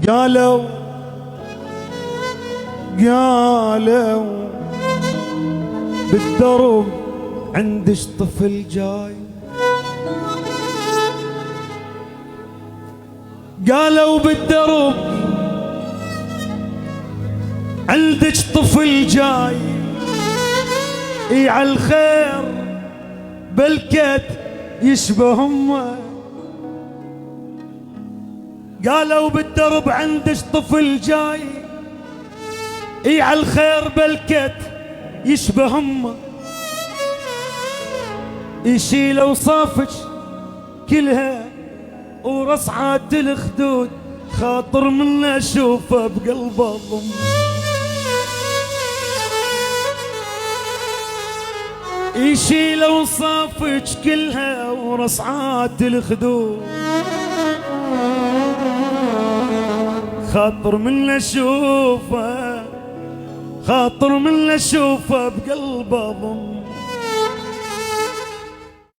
قالوا بالدرب عندش طفل جاي، قالوا بالدرب عندك طفل جاي، على الخير بلكت يشبه امه. قالوا بالدرب عندك طفل جاي، على الخير بلكت يشبه امه، يشيل اوصافك كلها ورصعات الخدود، خاطر من اشوفه بقلب الضم. يشيل اوصافك كلها ورصعات الخدود، خاطر من اشوفه بقلب ضم.